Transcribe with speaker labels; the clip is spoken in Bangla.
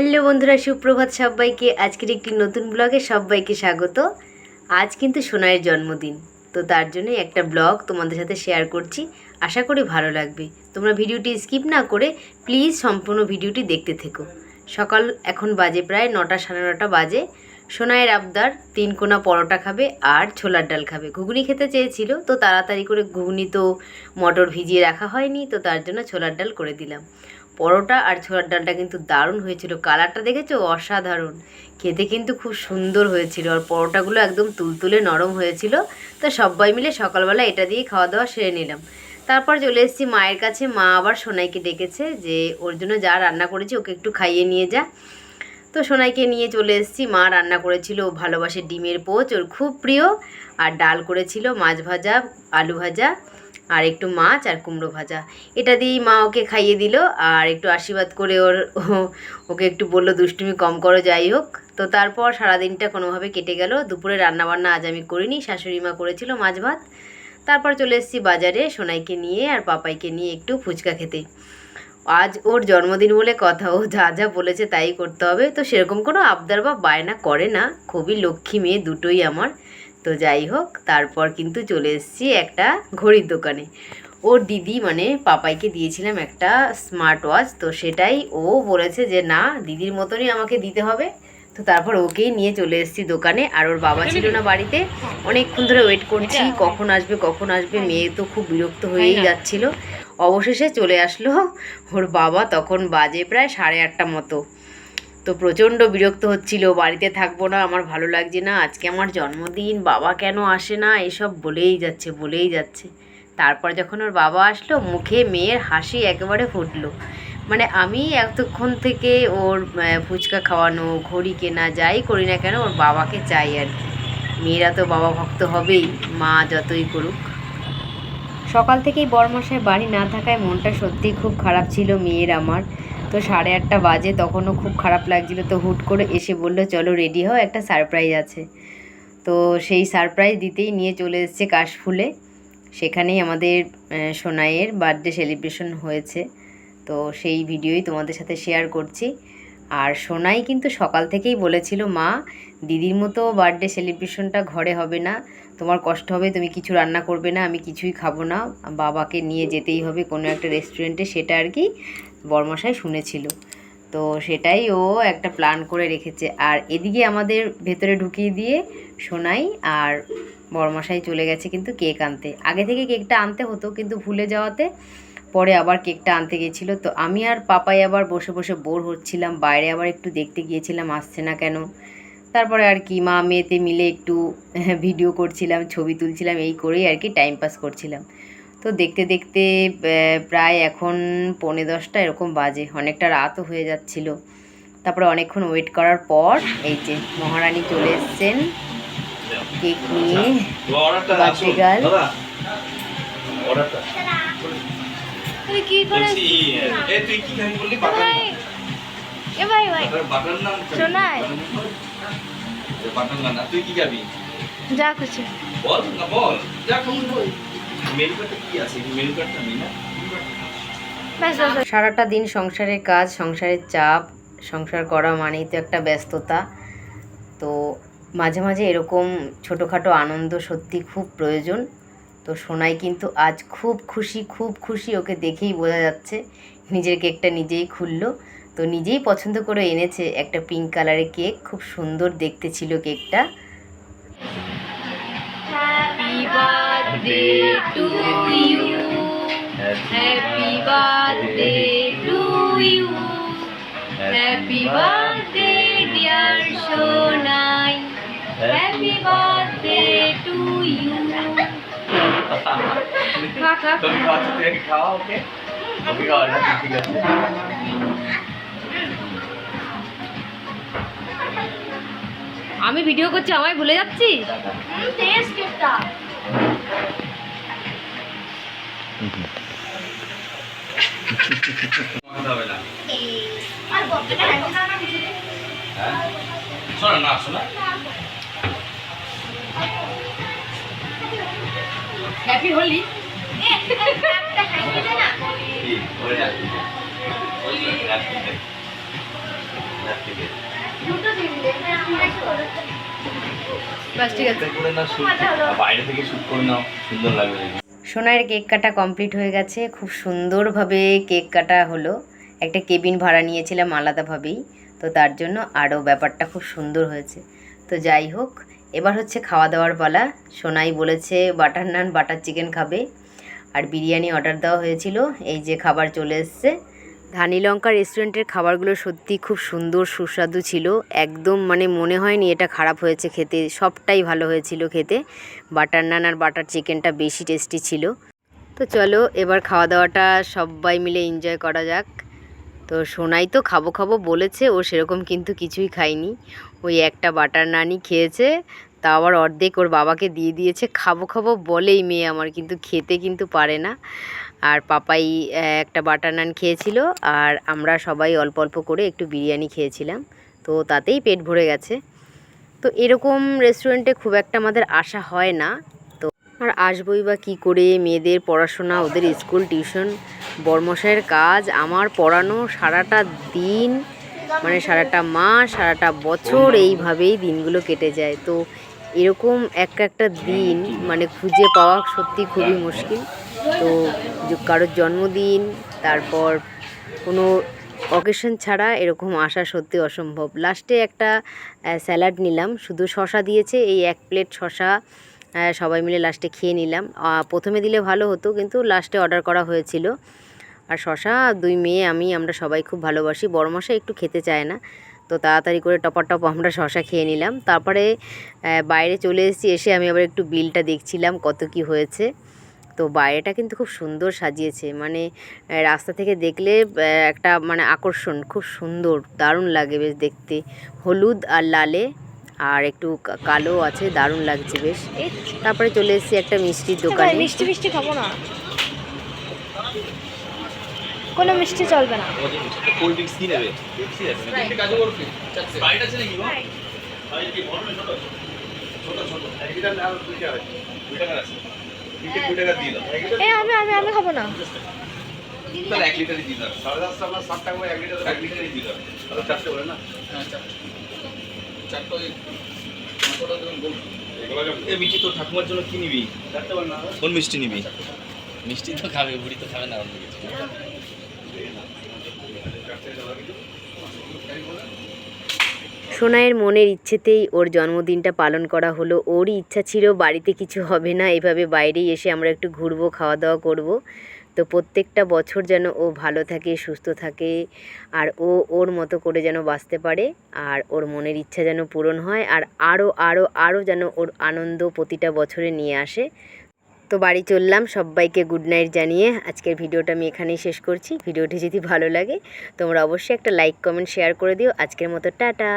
Speaker 1: হ্যালো বন্ধুরা, সুপ্রভাত সবাইকে। আজকের একটি নতুন ব্লগে সবাইকে স্বাগত। আজ কিন্তু সোনাইয়ের জন্মদিন, তো তার জন্যই একটা ব্লগ তোমাদের সাথে শেয়ার করছি। আশা করি ভালো লাগবে। তোমরা ভিডিওটি স্কিপ না করে প্লিজ সম্পূর্ণ ভিডিওটি দেখতে থেকো। সকাল এখন বাজে প্রায় 9টা, 9:30 বাজে। সোনাইয়ের আবদার 3 কোনা পরোটা খাবে আর ছোলার ডাল খাবে। ঘুগনি খেতে চেয়েছিল, তো তাড়াতাড়ি করে ঘুগনি তো মটর ভিজিয়ে রাখা হয়নি, তো তার জন্য ছোলার ডাল করে দিলাম। পরোটা আর ছোলার ডালটা কিন্তু দারুণ হয়েছিল। কালারটা দেখেছো? অসাধারণ। খেতে কিন্তু খুব সুন্দর হয়েছিল, আর পরোটাগুলো একদম তুলতুলে নরম হয়েছিল। তো সবাই মিলে সকালবেলা এটা দিয়ে খাওয়া দাওয়া সেরে নিলাম। তারপর চলে এসেছি মায়ের কাছে। মা আবার সোনাইকে ডেকেছে যে ওর জন্য যা রান্না করেছি ওকে একটু খাইয়ে নিয়ে যা। তো সোনাইকে নিয়ে চলে এসেছি। মা রান্না করেছিল, ও ভালোবাসে ডিমের পোচ, ওর খুব প্রিয়। আর ডাল করেছিল, মাছ ভাজা, আলু ভাজা, আর একটু মাছ আর কুমড়ো ভাজা। এটা দিয়েই মা ওকে খাইয়ে দিল, আর একটু আশীর্বাদ করে ওকে একটু বললো দুষ্টুমি কম করো, যাই হোক। তো তারপর সারাদিনটা কোনোভাবে কেটে গেল। দুপুরে রান্নাবান্না আজ আমি করিনি, শাশুড়ি মা করেছিল মাছ ভাত। তারপর চলে এসেছি বাজারে সোনাইকে নিয়ে আর পাপাইকে নিয়ে একটু ফুচকা খেতে। আজ ওর জন্মদিন বলে কথা, ও যা যা বলেছে তাই করতে হবে। তো সেরকম কোনো আবদার বা বায়না করে না, খুবই লক্ষ্মী মেয়ে দুটোই আমার। তো যাই হোক, তারপর কিন্তু চলে এসেছি একটা ঘড়ির দোকানে। ওর দিদি মানে পাপাইকে দিয়েছিলাম একটা স্মার্ট ওয়াচ, তো সেটাই ও বলেছে যে না, দিদির মতনই আমাকে দিতে হবে। তো তারপর ওকেই নিয়ে চলে এসেছি দোকানে। আর ওর বাবা ছিল না বাড়িতে, অনেকক্ষণ ধরে ওয়েট করছি কখন আসবে কখন আসবে। মেয়ে তো খুব বিরক্ত হয়েই যাচ্ছিল। অবশেষে চলে আসলো ওর বাবা। তখন বাজে প্রায় 8:30 মতো। তো প্রচণ্ড বিরক্ত হচ্ছিল, বাড়িতে থাকবো না, আমার ভালো লাগছে না, আজকে আমার জন্মদিন, বাবা কেন আসে না, এসব বলেই যাচ্ছে। তারপর যখন ওর বাবা আসলো, মুখে মেয়ের হাসি একেবারে ফুটলো। মানে আমি এতক্ষণ থেকে ওর ফুচকা খাওয়ানো, ঘড়ি কেনা, যাই করি না কেন ওর বাবাকে চাই আর কি। মেয়েরা তো বাবা ভক্ত হবেই, মা যতই করুক। সকাল থেকেই বরমশাই বাড়ি না থাকায় মনটা সত্যিই খুব খারাপ ছিল মেয়ের আমার। তো 8:30 বাজে, তখনও খুব খারাপ লাগছিল। তো হুট করে এসে বললো চলো রেডি হও, একটা সারপ্রাইজ আছে। তো সেই সারপ্রাইজ দিতেই নিয়ে চলে এসেছে কাশফুলে। সেখানেই আমাদের সোনাইয়ের বার্থডে সেলিব্রেশন হয়েছে। তো সেই ভিডিওই তোমাদের সাথে শেয়ার করছি। আর সোনাই কিন্তু সকাল থেকেই বলেছিল, মা দিদির মতো বার্থডে সেলিব্রেশনটা ঘরে হবে না, তোমার কষ্ট হবে, তুমি কিছু রান্না করবে না, আমি কিছুই খাবো না, বাবাকে নিয়ে যেতেই হবে কোনো একটা রেস্টুরেন্টে। সেটা আর কি বরমশাই শুনেছিল। তো সেটাই ও একটা প্ল্যান করে রেখেছে। আর এদিকে আমাদের ভেতরে ঢুকিয়ে দিয়ে সোনাই আর বরমশাই চলে গেছে কিন্তু কেক আনতে। আগে থেকে কেকটা আনতে হতো, কিন্তু ভুলে যাওয়াতে পরে আবার কেকটা আনতে গেছিলো। তো আমি আর পাপাই আবার বসে বসে বোর হচ্ছিলাম, বাইরে আবার একটু দেখতে গিয়েছিলাম আসছে না কেন। তারপরে আর কি মা মেয়েতে মিলে একটু ভিডিও করছিলাম, ছবি তুলছিলাম, এই করেই আর কি টাইম পাস করছিলাম। তো দেখতে দেখতে প্রায় এখন 9:45 এরকম বাজে, অনেকটা রাতও হয়ে যাচ্ছিল। তারপরে অনেকক্ষণ ওয়েট করার পর এই যে মহারানী চলে এসছেন কেক নিয়ে, বার্থডে গার্ল।
Speaker 2: তুই কি খাবি? যা খুশি বল না, বল যা খাবি বল। মেনু কার্ডটা কি আছে? মেনু কার্ডটা নেই না?
Speaker 1: সারাটা দিন সংসারের কাজ, সংসারের চাপ, সংসার করা মানেই তো একটা ব্যস্ততা। তো মাঝে মাঝে এরকম ছোটোখাটো আনন্দ সত্যি খুব প্রয়োজন। তো সোনাই কিন্তু আজ খুব খুশি, ওকে দেখেই বোঝা যাচ্ছে। নিজের কেকটা নিজেই খুললো, তো নিজেই পছন্দ করে এনেছে একটা পিঙ্ক কালারের কেক, খুব সুন্দর দেখতে ছিল কেকটা।
Speaker 3: Happy birthday to you, happy birthday to you, happy birthday dear Sonai, happy birthday to you.
Speaker 2: তুমি খাওয়া ওকে ওকে খাওয়া না, ঠিক আছে।
Speaker 1: আমি ভিডিও করছি, আমায় ভুলে যাচ্ছি। হ্যাপি হোলি।
Speaker 3: বাস ঠিক আছে।
Speaker 2: করে নাও শুট, বাইরে থেকে শুট করে নাও, সুন্দর লাগবে।
Speaker 1: সোনাইয়ের কেক কাটা কমপ্লিট হয়ে গেছে, খুব সুন্দরভাবে কেক কাটা হলো। একটা কেবিন ভাড়া নিয়েছিলাম আলাদাভাবেই, তো তার জন্য আরও ব্যাপারটা খুব সুন্দর হয়েছে। তো যাই হোক, এবার হচ্ছে খাওয়া দাওয়ার পালা। সোনাই বলেছে বাটার নান বাটার চিকেন খাবে, আর বিরিয়ানি অর্ডার দেওয়া হয়েছিল। এই যে খাবার চলে এসছে। ধানি লঙ্কা রেস্টুরেন্টের খাবারগুলো সত্যি খুব সুন্দর সুস্বাদু ছিল, একদম মানে মনে হয়নি এটা খারাপ হয়েছে খেতে, সবটাই ভালো হয়েছিল খেতে। বাটার নান আর বাটার চিকেনটা বেশি টেস্টি ছিল। তো চলো এবার খাওয়া দাওয়াটা সবাই মিলে এনজয় করা যাক। তো সোনাই তো খাবো খাবো বলেছে, ও সেরকম কিন্তু কিছুই খায়নি, ওই একটা বাটার নানই খেয়েছে, তা আবার অর্ধেক ওর বাবাকে দিয়ে দিয়েছে। খাবো খাবো বলেই মেয়ে আমার, কিন্তু খেতে কিন্তু পারে না। আর পাপাই একটা বাটার নান খেয়েছিল, আর আমরা সবাই অল্প অল্প করে একটু বিরিয়ানি খেয়েছিলাম, তো তাতেই পেট ভরে গেছে। তো এরকম রেস্টুরেন্টে খুব একটা আমাদের আসা হয় না, তো আর আসবই বা কী করে, মেয়েদের পড়াশোনা, ওদের স্কুল টিউশন, বরমশাইয়ের কাজ, আমার পড়ানো, সারাটা দিন মানে সারাটা মাস সারাটা বছর এইভাবেই দিনগুলো কেটে যায়। তো এরকম একটা দিন মানে খুঁজে পাওয়া সত্যি খুবই মুশকিল। তো কারোর জন্মদিন, তারপর কোনো অকেশন ছাড়া এরকম আসা সত্যি অসম্ভব। লাস্টে একটা স্যালাড নিলাম, শুধু শশা দিয়েছে, এই 1 প্লেট শশা সবাই মিলে লাস্টে খেয়ে নিলাম। প্রথমে দিলে ভালো হতো, কিন্তু লাস্টে অর্ডার করা হয়েছিল। আর শশা 2 মেয়ে আমরা সবাই খুব ভালোবাসি, বড়মশাই একটু খেতে চায় না, তো তাড়াতাড়ি করে টপাটপ আমরা শশা খেয়ে নিলাম। তারপরে বাইরে চলে এসেছি, এসে আমি আবার একটু বিলটা দেখছিলাম কত কি হয়েছে। তো বাইরেটা কিন্তু খুব সুন্দর সাজিয়েছে, মানে রাস্তা থেকে দেখলে একটা মানে আকর্ষণ, খুব সুন্দর, দারুণ লাগে বেশ দেখতে, হলুদ আর লালে আর একটু কালো আছে, দারুণ লাগছে বেশ। তারপরে চলে এসেছি একটা মিষ্টির দোকানে।
Speaker 3: মিষ্টি খাবো না, কোনো মিষ্টি চলবে না।
Speaker 2: কোল্ড ড্রিঙ্কস কি নেবে? পেপসি আছে নাকি? কাজু বরফি স্প্রাইট আছে নাকি গো? ভাই কি বড় না ছোট? ছোট এক লিটার আর 2 টাকা আছে, 2 টাকা আছে, 2 টাকা দিয়ে দাও।
Speaker 3: আমি খাবো না,
Speaker 2: তাহলে 1 লিটারই দিয়ে দাও। 7.5 আপনার 7 টাকা 1 লিটারই দিয়ে দাও। তাহলে 4টে বলে না? হ্যাঁ 4টে ওই ছোট দেন গোল। এগুলো এই মিষ্টি তো ঠাকুমার জন্য কি নিবি? 4টে বল না। কোন মিষ্টি নিবি? মিষ্টি তো খাবে, বুড়ি তো খাবে না অন্য কিছু।
Speaker 1: সোনাইয়ের মনের ইচ্ছেতেই ওর জন্মদিনটা পালন করা হলো। ওরই ইচ্ছা ছিল বাড়িতে কিছু হবে না, এভাবে বাইরেই এসে আমরা একটু ঘুরবো, খাওয়া দাওয়া করব। তো প্রত্যেকটা বছর যেন ও ভালো থাকে, সুস্থ থাকে, আর ও ওর মতো করে যেন বাঁচতে পারে, আর ওর মনের ইচ্ছা যেন পূরণ হয়, আর আরও আরও আরও যেন ওর আনন্দ প্রতিটা বছরে নিয়ে আসে। তো বাড়ি চললাম, সবাইকে গুড নাইট জানিয়ে আজকের ভিডিওটা আমি এখানেই শেষ করছি। ভিডিওটি যদি ভালো লাগে তোমরা অবশ্যই একটা লাইক কমেন্ট শেয়ার করে দিও। আজকের মতো টাটা।